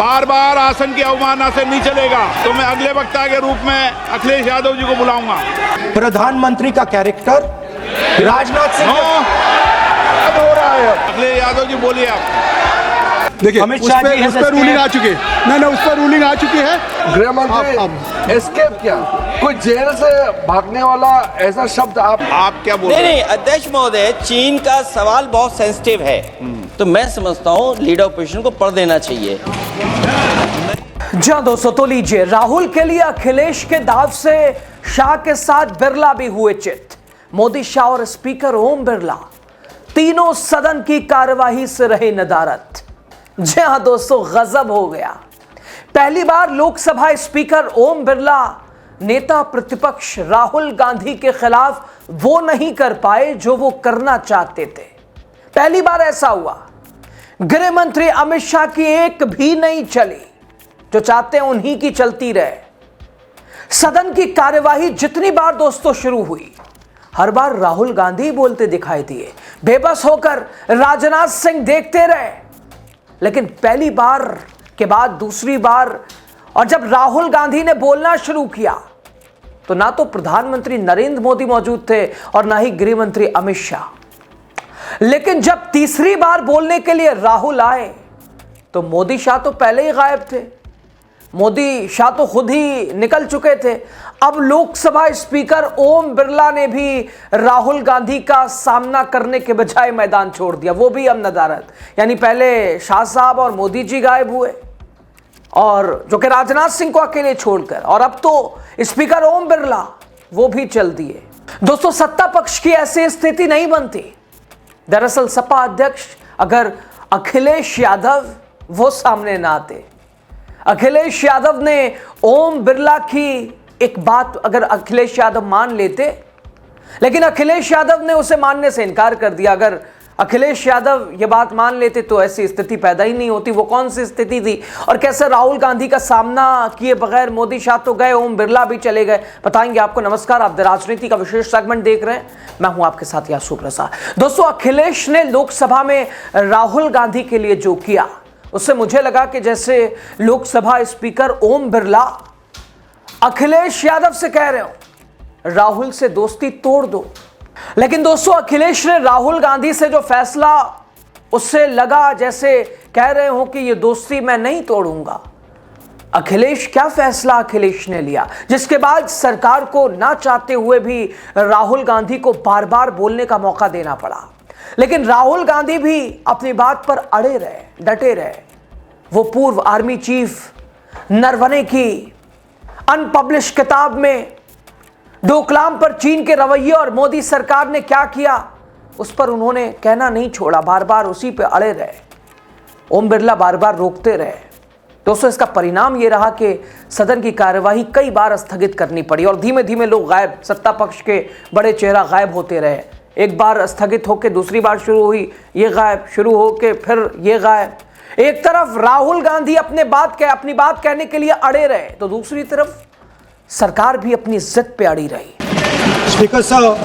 बार बार आसन की अवमानना से नहीं चलेगा, तो मैं अगले वक्ता के रूप में अखिलेश यादव जी को बुलाऊंगा। प्रधानमंत्री का कैरेक्टर राजनाथ सिंह हो रहा है। अखिलेश यादव जी बोलिए आप। देखिए उस पर रूलिंग आ चुकी है। नहीं, उस पर रूलिंग आ चुकी है। गृह मंत्री एस्केप क्या, कोई जेल से भागने वाला ऐसा शब्द आप क्या बोल रहे हैं? नहीं, अध्यक्ष महोदय, चीन का सवाल बहुत सेंसिटिव है, तो मैं समझता हूँ लीडर ऑपोजिशन को पढ़ देना चाहिए। जी दोस्तों, तो लीजिए, राहुल के लिए अखिलेश के दाव से शाह के साथ बिरला भी हुए चित। मोदी, शाह और स्पीकर ओम बिरला तीनों सदन की कार्यवाही से रहे नदारद। जी हां दोस्तों, गजब हो गया। पहली बार लोकसभा स्पीकर ओम बिरला नेता प्रतिपक्ष राहुल गांधी के खिलाफ वो नहीं कर पाए जो वो करना चाहते थे। पहली बार ऐसा हुआ। गृह मंत्री अमित शाह की एक भी नहीं चली, जो चाहते हैं उन्हीं की चलती रहे। सदन की कार्यवाही जितनी बार दोस्तों शुरू हुई, हर बार राहुल गांधी बोलते दिखाई दिए। बेबस होकर राजनाथ सिंह देखते रहे। लेकिन पहली बार के बाद दूसरी बार, और जब राहुल गांधी ने बोलना शुरू किया, तो ना तो प्रधानमंत्री नरेंद्र मोदी मौजूद थे और ना ही गृह मंत्री अमित शाह। लेकिन जब तीसरी बार बोलने के लिए राहुल आए, तो मोदी शाह तो पहले ही गायब थे। मोदी शाह तो खुद ही निकल चुके थे। अब लोकसभा स्पीकर ओम बिरला ने भी राहुल गांधी का सामना करने के बजाय मैदान छोड़ दिया, वो भी अब नदारद। यानी पहले शाह साहब और मोदी जी गायब हुए, और जो कि राजनाथ सिंह को अकेले छोड़कर, और अब तो स्पीकर ओम बिरला वो भी चल दिए। दोस्तों, सत्ता पक्ष की ऐसी स्थिति नहीं बनती। दरअसल सपा अध्यक्ष अगर अखिलेश यादव वो सामने ना आते, अखिलेश यादव ने ओम बिरला की एक बात अगर अखिलेश यादव मान लेते, लेकिन अखिलेश यादव ने उसे मानने से इनकार कर दिया। अगर अखिलेश यादव ये बात मान लेते तो ऐसी स्थिति पैदा ही नहीं होती। वो कौन सी स्थिति थी, और कैसे राहुल गांधी का सामना किए बगैर मोदी शाह तो गए, ओम बिरला भी चले गए, बताएंगे आपको। नमस्कार, आप राजनीति का विशेष सेगमेंट देख रहे हैं, मैं हूं आपके साथ यासु प्रसाद। दोस्तों, अखिलेश ने लोकसभा में राहुल गांधी के लिए जो किया, उससे मुझे लगा कि जैसे लोकसभा स्पीकर ओम बिरला अखिलेश यादव से कह रहे हो राहुल से दोस्ती तोड़ दो। लेकिन दोस्तों, अखिलेश ने राहुल गांधी से जो फैसला, उससे लगा जैसे कह रहे हो कि ये दोस्ती मैं नहीं तोड़ूंगा। अखिलेश, क्या फैसला अखिलेश ने लिया, जिसके बाद सरकार को ना चाहते हुए भी राहुल गांधी को बार बार बोलने का मौका देना पड़ा। लेकिन राहुल गांधी भी अपनी बात पर अड़े रहे, डटे रहे। वो पूर्व आर्मी चीफ नरवणे की अनपब्लिश किताब में डोकलाम पर चीन के रवैये और मोदी सरकार ने क्या किया, उस पर उन्होंने कहना नहीं छोड़ा, बार बार उसी पे अड़े रहे। ओम बिरला बार बार रोकते रहे। दोस्तों, इसका परिणाम यह रहा कि सदन की कार्यवाही कई बार स्थगित करनी पड़ी, और धीमे धीमे लोग गायब, सत्ता पक्ष के बड़े चेहरा गायब होते रहे। एक बार स्थगित होकर दूसरी बार शुरू हुई, ये गायब, शुरू होकर फिर ये गायब। एक तरफ राहुल गांधी अपनी बात कहने के लिए अड़े रहे, तो दूसरी तरफ सरकार भी अपनी जिद पे अड़ी रही। स्पीकर साहब,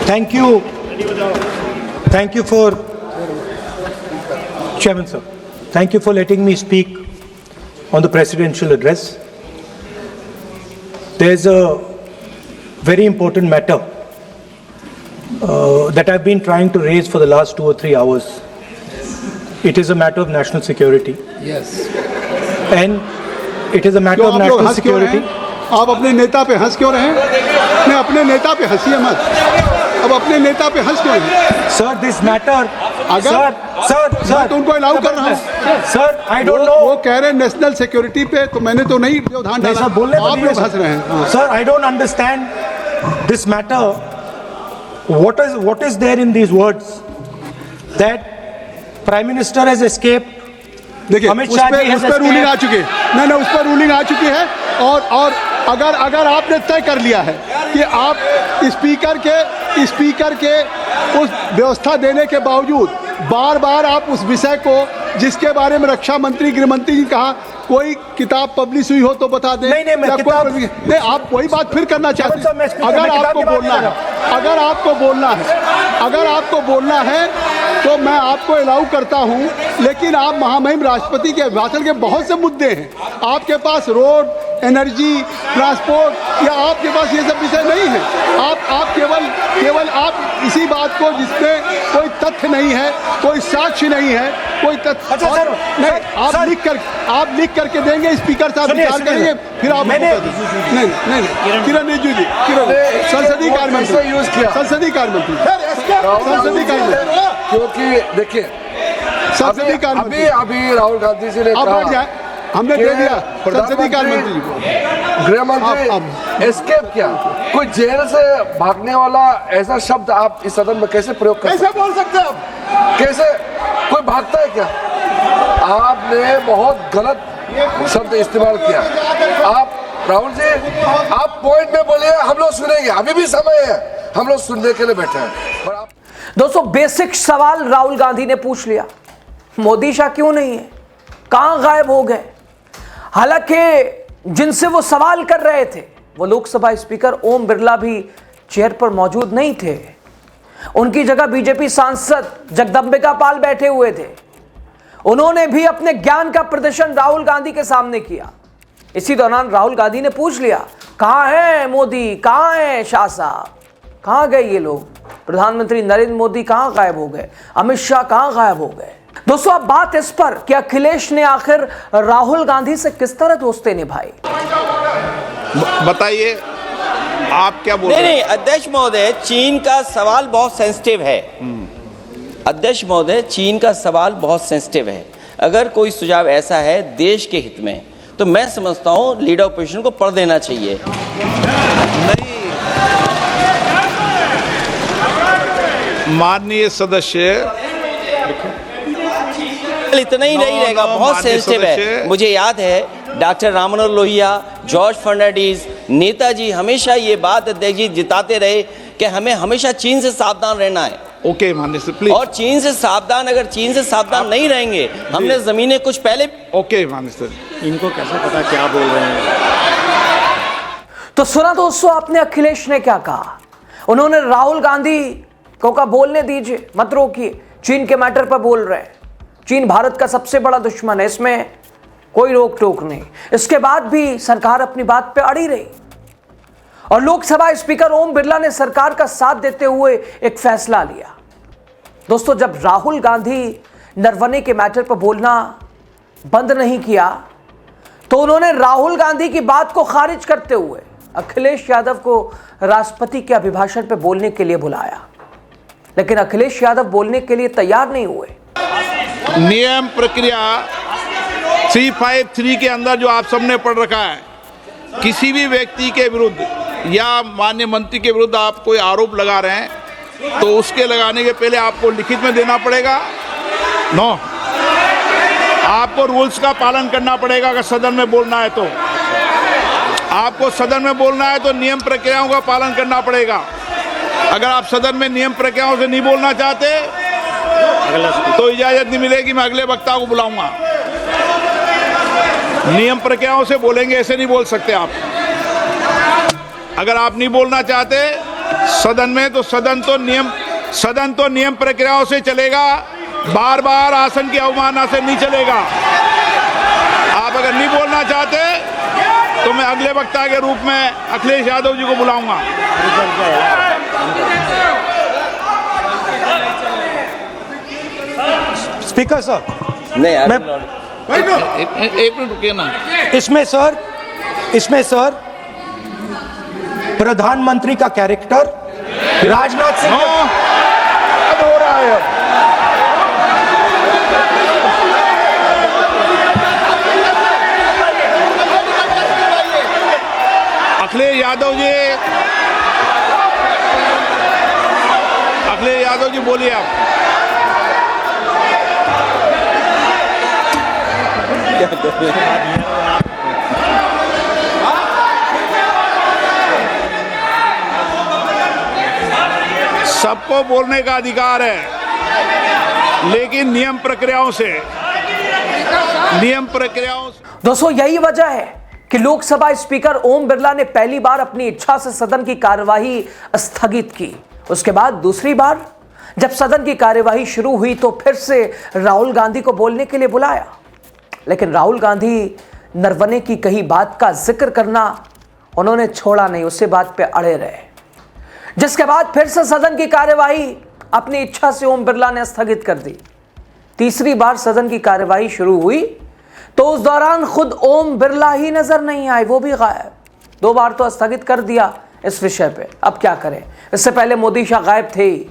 thank you for chairman sir, thank you for letting me speak on the presidential address. There is a very important matter that I've been trying to raise for the last 2 or 3 hours. It is a matter of national security. Yes. And it is a matter of national security. आप अपने नेता पे हंस क्यों रहे हैं? नहीं, अपने नेता पे हंसिए मत। अब अपने नेता पे हंस क्यों रहे हैं? Sir, this matter. अगर मैं तो उनको अलाउ कर रहा हूँ। Sir, I don't know. वो कह रहे हैं नेशनल सिक्योरिटी पे, तो मैंने तो नहीं ध्यान डाला। सर, बोलने आप लोग हंस रहे हैं। Sir, I don't understand this matter. What is there in these words that Prime Minister has escaped? देखिए, उस पर रूलिंग आ चुकी है। नहीं, उस पर रूलिंग आ चुकी है। और अगर आपने तय कर लिया है कि आप स्पीकर के उस व्यवस्था देने के बावजूद बार बार आप उस विषय को, जिसके बारे में रक्षा मंत्री, गृह मंत्री ने कहा, कोई किताब पब्लिश हुई हो तो बता दें। नहीं, आप वही बात फिर करना चाहते हैं। अगर आपको बोलना है तो मैं आपको अलाउ करता हूं, लेकिन आप महामहिम राष्ट्रपति के अभिभाषण के बहुत से मुद्दे हैं। आपके पास रोड, एनर्जी, ट्रांसपोर्ट या आपके पास ये सब विषय नहीं है। आप केवल आप इसी बात को जिसमें कोई तथ्य नहीं है, कोई साक्ष्य नहीं है, कोई तथ्य अच्छा सर, नहीं, आप लिख करके देंगे, स्पीकर साहब विचार करेंगे, फिर आप नहीं किरण रिजिजू जी, संसदीय कार्य मंत्री यूज किया, संसदीय कार्य मंत्री, क्योंकि देखिए संसदीय कार्य मंत्री अभी राहुल गांधी जी ने कहा, हमने दे दिया संसदीय कार्य मंत्री को, गृह मंत्री एस्केप किया। कोई जेल से भागने वाला ऐसा शब्द आप इस सदन में कैसे प्रयोग कर कैसे बोल सकते हैं आप? कैसे कोई भागता है क्या? आपने बहुत गलत शब्द इस्तेमाल किया। आप राहुल जी, आप पॉइंट में बोलिए, हम लोग सुनेंगे, अभी भी समय है, हम लोग सुनने के लिए बैठे हैं। और आप दोस्तों, बेसिक सवाल राहुल गांधी ने पूछ लिया, मोदी शाह क्यों नहीं है, कहां गायब हो गए? हालांकि जिनसे वो सवाल कर रहे थे वो लोकसभा स्पीकर ओम बिरला भी चेयर पर मौजूद नहीं थे। उनकी जगह बीजेपी सांसद जगदंबिका पाल बैठे हुए थे। उन्होंने भी अपने ज्ञान का प्रदर्शन राहुल गांधी के सामने किया। इसी दौरान राहुल गांधी ने पूछ लिया, कहां है मोदी, कहां है शाह साहब, कहां गए ये लोग? प्रधानमंत्री नरेंद्र मोदी कहां गायब हो गए? अमित शाह कहां गायब हो गए? दोस्तों, अब बात इस पर कि अखिलेश ने आखिर राहुल गांधी से किस तरह दोस्ती निभाई। बताइए, आप क्या बोल रहे हैं? नहीं, अध्यक्ष महोदय, चीन का सवाल बहुत सेंसिटिव है। अध्यक्ष महोदय, चीन का सवाल बहुत सेंसिटिव है। अगर कोई सुझाव ऐसा है देश के हित में, तो मैं समझता हूं लीडर ऑपोजिशन को पढ़ देना चाहिए। नहीं, माननीय सदस्य, इतना ही नहीं रहेगा, बहुत सेंसिटिव है। मुझे याद है डॉक्टर राम मनोहर लोहिया, जॉर्ज फर्नांडिस, नेताजी हमेशा ये बात अध्यक्ष जी जिताते रहे कि हमें हमेशा चीन से सावधान रहना है। ओके माननीय सर, प्लीज। और चीन से सावधान, अगर चीन से सावधान नहीं रहेंगे, हमने जमीनें कुछ पहले। ओके माननीय सर, इनको कैसे पता क्या बोल रहे हैं? तो सुना दोस्तों आपने अखिलेश ने क्या कहा। उन्होंने राहुल गांधी को कहा बोलने दीजिए, मत रोकिए, चीन के मैटर पर बोल रहे हैं, चीन भारत का सबसे बड़ा दुश्मन है, इसमें कोई रोक टोक नहीं। इसके बाद भी सरकार अपनी बात पे अड़ी रही और लोकसभा स्पीकर ओम बिरला ने सरकार का साथ देते हुए एक फैसला लिया। दोस्तों, जब राहुल गांधी नरवणे के मैटर पर बोलना बंद नहीं किया, तो उन्होंने राहुल गांधी की बात को खारिज करते हुए अखिलेश यादव को राष्ट्रपति के अभिभाषण पर बोलने के लिए बुलाया। लेकिन अखिलेश यादव बोलने के लिए तैयार नहीं हुए। नियम प्रक्रिया 353 के अंदर जो आप सबने पढ़ रखा है, किसी भी व्यक्ति के विरुद्ध या माननीय मंत्री के विरुद्ध आप कोई आरोप लगा रहे हैं, तो उसके लगाने के पहले आपको लिखित में देना पड़ेगा। नो, आपको रूल्स का पालन करना पड़ेगा। अगर सदन में बोलना है तो आपको सदन में बोलना है तो नियम प्रक्रियाओं का पालन करना पड़ेगा। अगर आप सदन में नियम प्रक्रियाओं से नहीं बोलना चाहते तो इजाजत नहीं मिलेगी, मैं अगले वक्ता को बुलाऊंगा। नियम प्रक्रियाओं से बोलेंगे, ऐसे नहीं बोल सकते आप। अगर आप नहीं बोलना चाहते सदन में, तो सदन तो नियम प्रक्रियाओं से चलेगा, बार बार आसन की अवमानना से नहीं चलेगा। आप अगर नहीं बोलना चाहते तो मैं अगले वक्ता के रूप में अखिलेश यादव जी को बुलाऊंगा। स्पीकर सर, नहीं, मैं एक मिनट रुकिए ना। इसमें सर प्रधानमंत्री का कैरेक्टर राजनाथ सिंह हो रहा है। अखिलेश यादव जी बोलिए आप। सबको बोलने का अधिकार है, लेकिन नियम प्रक्रियाओं से दोस्तों, यही वजह है कि लोकसभा स्पीकर ओम बिरला ने पहली बार अपनी इच्छा से सदन की कार्यवाही स्थगित की। उसके बाद दूसरी बार जब सदन की कार्यवाही शुरू हुई तो फिर से राहुल गांधी को बोलने के लिए बुलाया, लेकिन राहुल गांधी नरवने की कही बात का जिक्र करना उन्होंने छोड़ा नहीं, उसी बात पे अड़े रहे। जिसके बाद फिर से सदन की कार्यवाही अपनी इच्छा से ओम बिरला ने स्थगित कर दी। तीसरी बार सदन की कार्यवाही शुरू हुई तो उस दौरान खुद ओम बिरला ही नजर नहीं आए, वो भी गायब। 2 बार तो स्थगित कर दिया इस विषय पे, अब क्या करें। इससे पहले मोदी शाह गायब थे,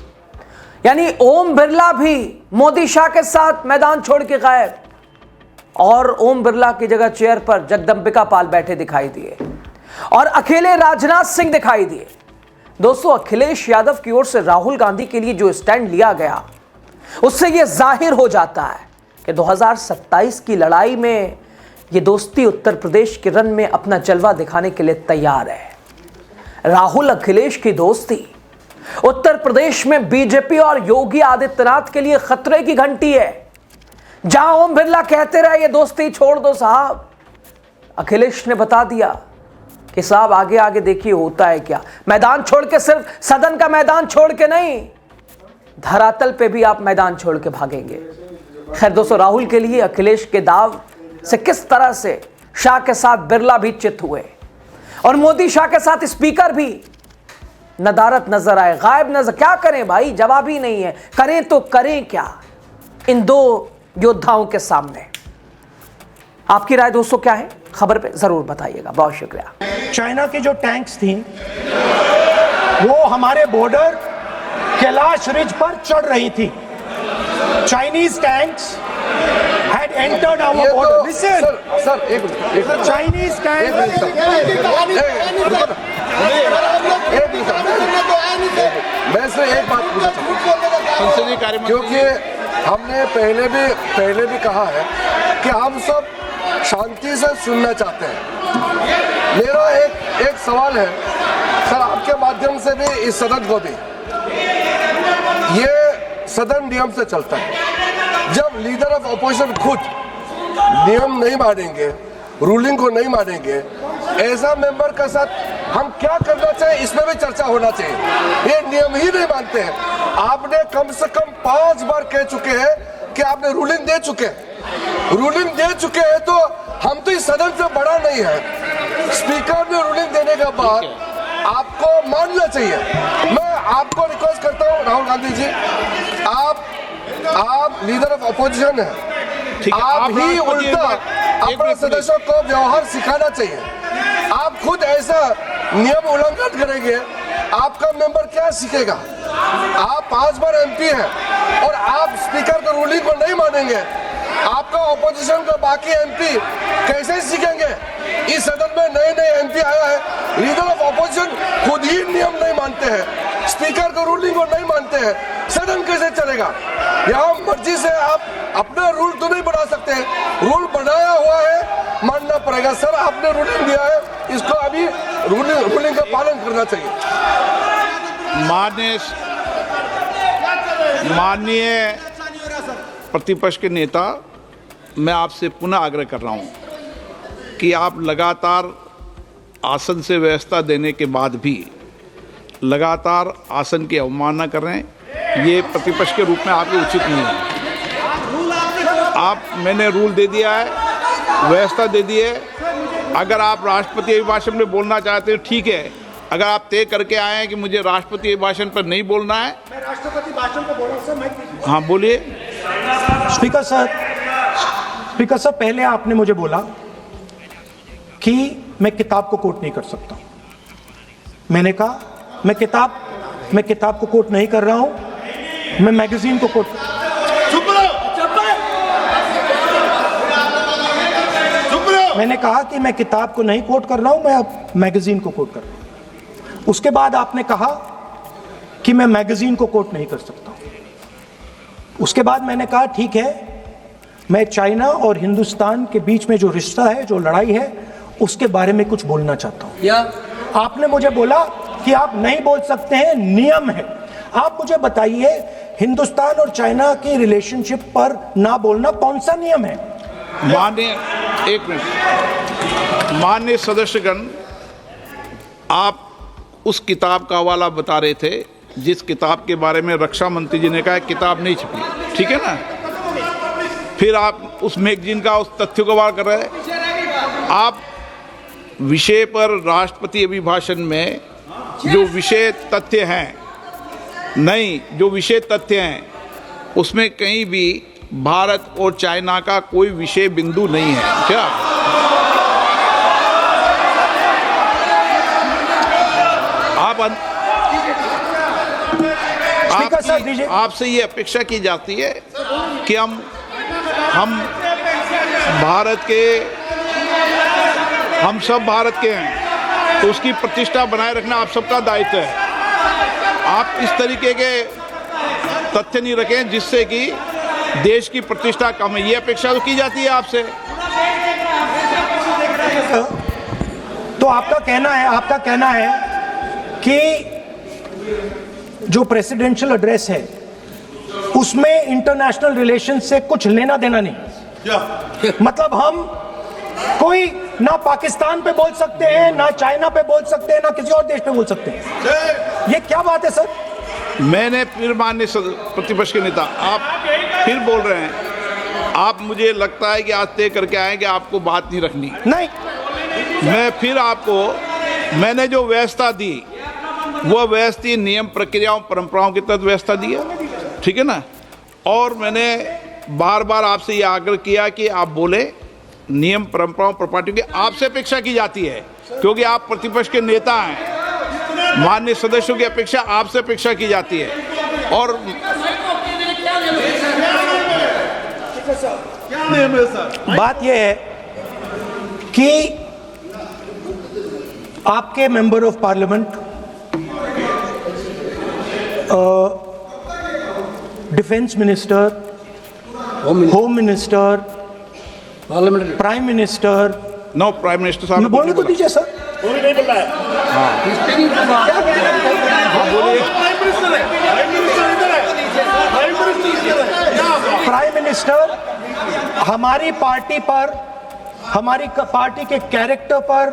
यानी ओम बिरला भी मोदी शाह के साथ मैदान छोड़ के गायब, और ओम बिरला की जगह चेयर पर जगदंबिका पाल बैठे दिखाई दिए और अकेले राजनाथ सिंह दिखाई दिए। दोस्तों, अखिलेश यादव की ओर से राहुल गांधी के लिए जो स्टैंड लिया गया, उससे यह जाहिर हो जाता है कि 2027 की लड़ाई में ये दोस्ती उत्तर प्रदेश के रन में अपना जलवा दिखाने के लिए तैयार है। राहुल अखिलेश की दोस्ती उत्तर प्रदेश में बीजेपी और योगी आदित्यनाथ के लिए खतरे की घंटी है। जहां ओम बिरला कहते रहे ये दोस्ती छोड़ दो साहब, अखिलेश ने बता दिया कि साहब आगे आगे देखिए होता है क्या। मैदान छोड़ के, सिर्फ सदन का मैदान छोड़ के नहीं, धरातल पे भी आप मैदान छोड़ के भागेंगे। खैर दोस्तों, राहुल के लिए अखिलेश के दाव से किस तरह से शाह के साथ बिरला भी चित हुए और मोदी शाह के साथ स्पीकर भी नदारत नजर आए, गायब नजर। क्या करें भाई, जवाब ही नहीं है, करें तो करें क्या इन 2 योद्धाओं के सामने। आपकी राय दोस्तों क्या है, खबर पे जरूर बताइएगा। बहुत शुक्रिया। चाइना की जो टैंक्स थी वो हमारे बॉर्डर कैलाश रिज पर चढ़ रही थी। Chinese tanks had entered our border. Listen, sir एक मिनट, Chinese tanks. मैं से एक बात पूछना संसदीय कार्य मंत्री, क्योंकि हमने पहले भी कहा है कि हम सब शांति से सुनना चाहते हैं। मेरा एक सवाल है सर, आपके माध्यम से भी इस सदन को भी, ये सदन नियम से चलता है। जब लीडर ऑफ अपोजिशन खुद नियम नहीं मानेंगे, रूलिंग को नहीं मानेंगे, ऐसा मेंबर के साथ हम क्या करना चाहिए, इसमें भी चर्चा होना चाहिए। ये नियम ही नहीं मानते हैं। आपने कम से कम 5 बार कह चुके हैं कि आपने रूलिंग दे चुके हैं, तो हम तो इस सदन से बड़ा नहीं है। स्पीकर ने रूलिंग देने के बाद आपको मानना चाहिए। मैं आपको रिक्वेस्ट करता हूं राहुल गांधी जी, आप लीडर ऑफ अपोजिशन हैं, आप ही उल्टा अपने सदस्यों को व्यवहार सिखाना चाहिए। आप खुद ऐसा नियम उल्लंघन करेंगे, आपका मेंबर क्या सीखेगा। आप 5 बार एमपी हैं और आप स्पीकर के रूलिंग को नहीं मानेंगे, आपका ऑपोजिशन का बाकी एमपी कैसे सीखेंगे। इस सदन में नए एमपी आया है, लीडर ऑफ ऑपोजिशन खुद ही नियम नहीं मानते हैं, स्पीकर का रूलिंग को नहीं मानते हैं, सदन कैसे चलेगा। यहाँ मर्जी से आप अपना रूल तो नहीं बना सकते, रूल बनाया हुआ है, मानना पड़ेगा। सर आपने रूलिंग दिया है, इसको अभी रूलिंग का पालन करना चाहिए। माननीय प्रतिपक्ष के नेता, मैं आपसे पुनः आग्रह कर रहा हूं कि आप लगातार आसन से व्यवस्था देने के बाद भी लगातार आसन की अवमानना कर रहे हैं। ये प्रतिपक्ष के रूप में आपके उचित नहीं है। मैंने रूल दे दिया है, व्यवस्था दे दी है। अगर आप राष्ट्रपति अभिभाषण में बोलना चाहते हैं ठीक है, अगर आप तय करके आए हैं कि मुझे राष्ट्रपति अभिभाषण पर नहीं बोलना है। मैं राष्ट्रपति भाषण को बोल रहा हूं सर। हाँ बोलिए। स्पीकर सर, पहले आपने मुझे बोला कि मैं किताब को कोट नहीं कर सकता। मैंने कहा मैं किताब को कोट नहीं कर रहा हूं, मैं मैगजीन को कोट। मैंने कहा कि मैं किताब को नहीं कोट कर रहा हूं, मैं अब मैगजीन को कोट कर रहा हूं। उसके बाद आपने कहा कि मैं मैगजीन को कोट नहीं कर सकता। उसके बाद मैंने कहा ठीक है, मैं चाइना और हिंदुस्तान के बीच में जो रिश्ता है, जो लड़ाई है, उसके बारे में कुछ बोलना चाहता हूं। आपने मुझे बोला कि आप नहीं बोल सकते हैं, नियम है। आप मुझे बताइए, हिंदुस्तान और चाइना की रिलेशनशिप पर ना बोलना कौन सा नियम है? माननीय सदस्यगण, आप उस किताब का हवाला बता रहे थे जिस किताब के बारे में रक्षा मंत्री जी ने कहा किताब नहीं छपी, ठीक है ना, फिर आप उस मैगजीन का उस तथ्य को बार कर रहे हैं। आप विषय पर राष्ट्रपति अभिभाषण में जो विषय तथ्य हैं, नहीं, जो विषय तथ्य हैं उसमें कहीं भी भारत और चाइना का कोई विषय बिंदु नहीं है क्या? आपसे ये अपेक्षा की जाती है कि हम भारत के, हम सब भारत के हैं, तो उसकी प्रतिष्ठा बनाए रखना आप सबका दायित्व है। आप इस तरीके के तथ्य नहीं रखें जिससे कि देश की प्रतिष्ठा कम है, ये अपेक्षा तो की जाती है आपसे। तो आपका कहना है कि जो प्रेसिडेंशियल एड्रेस है उसमें इंटरनेशनल रिलेशन से कुछ लेना देना नहीं। मतलब हम कोई ना पाकिस्तान पे बोल सकते हैं, ना चाइना पे बोल सकते हैं, ना किसी और देश पे बोल सकते हैं। ये क्या बात है सर? मैंने फिर माननीय प्रतिपक्ष के नेता, आप फिर बोल रहे हैं, आप, मुझे लगता है कि आज तय करके आए कि आपको बात नहीं रखनी। नहीं, मैं फिर आपको, मैंने जो व्यवस्था दी वो व्यवस्था नियम प्रक्रियाओं परंपराओं के तहत व्यवस्था दी है, ठीक है ना। और मैंने बार बार आपसे ये आग्रह किया कि आप बोले, नियम परंपराओं प्रॉपर्टी की आपसे अपेक्षा की जाती है क्योंकि आप प्रतिपक्ष के नेता हैं। माननीय सदस्यों की अपेक्षा आपसे अपेक्षा की जाती है। और बात यह है कि आपके member of parliament, defence minister, home minister, prime minister, no, prime minister साहब बोलने को दीजिए सर। नहीं बोल रहा है। प्राइम मिनिस्टर हमारी पार्टी पर, हमारी पार्टी के कैरेक्टर पर,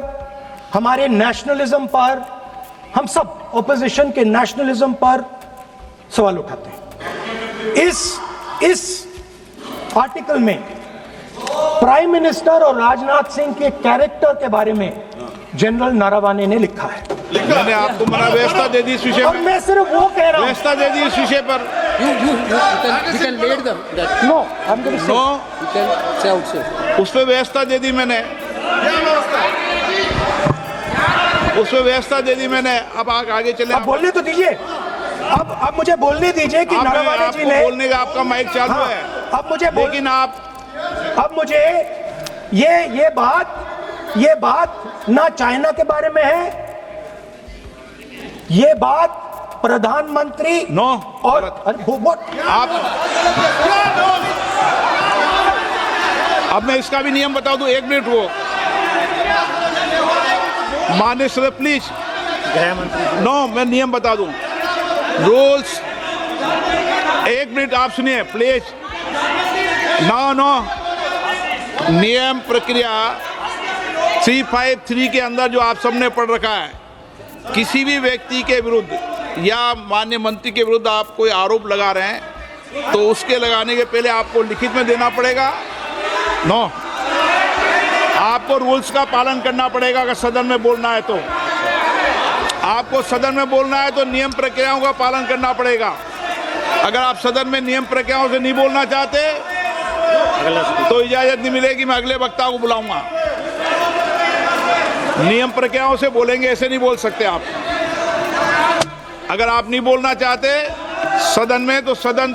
हमारे नेशनलिज्म पर, हम सब ऑपोजिशन के नेशनलिज्म पर सवाल उठाते हैं। इस आर्टिकल में प्राइम मिनिस्टर और राजनाथ सिंह के कैरेक्टर के बारे में जनरल नारावाने ने लिखा है। मैंने आपको मना व्यवस्था दे दी इस विषय और में, मैं सिर्फ वो कह रहा हूं, व्यवस्था दे दी इस विषय पर। उस पर व्यवस्था दे दी मैंने, उस पर व्यवस्था दे दी मैंने। अब आगे चले, अब बोलने तो दीजिए। अब मुझे बोलने दीजिए कि नारावाने जी ने, बोलने का आपका माइक चालू है। अब मुझे, लेकिन अब मुझे ये बात ना चाइना के बारे में है, ये बात प्रधानमंत्री नो और आप, अब मैं इसका भी नियम बता दूं, 1 मिनट वो माननीय सर प्लीज, गृह मंत्री, नो, मैं नियम बता दूं, रूल्स, 1 मिनट आप सुनिए प्लीज। नो, नियम प्रक्रिया 353 के अंदर जो आप सबने पढ़ रखा है, किसी भी व्यक्ति के विरुद्ध या माननीय मंत्री के विरुद्ध आप कोई आरोप लगा रहे हैं तो उसके लगाने के पहले आपको लिखित में देना पड़ेगा। नो, आपको रूल्स का पालन करना पड़ेगा। अगर सदन में बोलना है तो आपको सदन में बोलना है तो नियम प्रक्रियाओं का पालन करना पड़ेगा। अगर आप सदन में नियम प्रक्रियाओं से नहीं बोलना चाहते तो इजाजत नहीं मिलेगी, मैं अगले वक्ता को बुलाऊंगा। नियम प्रक्रियाओं से बोलेंगे, ऐसे नहीं बोल सकते आप। अगर आप नहीं बोलना चाहते सदन में तो सदन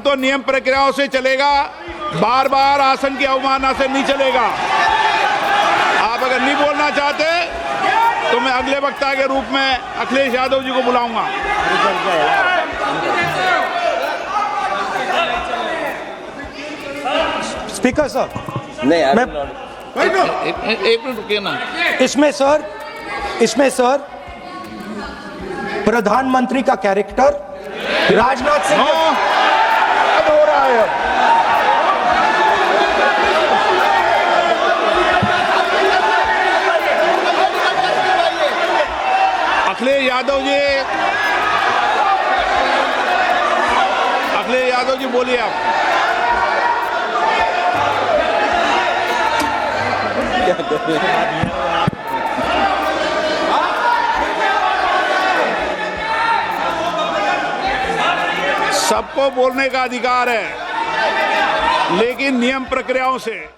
तो नियम प्रक्रियाओं से चलेगा, बार बार आसन की अवमानना से नहीं चलेगा। आप अगर नहीं बोलना चाहते तो मैं अगले वक्ता के रूप में अखिलेश यादव जी को बुलाऊंगा। स्पीकर सर, नहीं, एक मिनट रुकिए ना। इसमें सर प्रधानमंत्री का कैरेक्टर, राजनाथ सिंह हो रहा है। अखिलेश यादव जी यादव जी बोलिए आप। सबको बोलने का अधिकार है, लेकिन नियम प्रक्रियाओं से।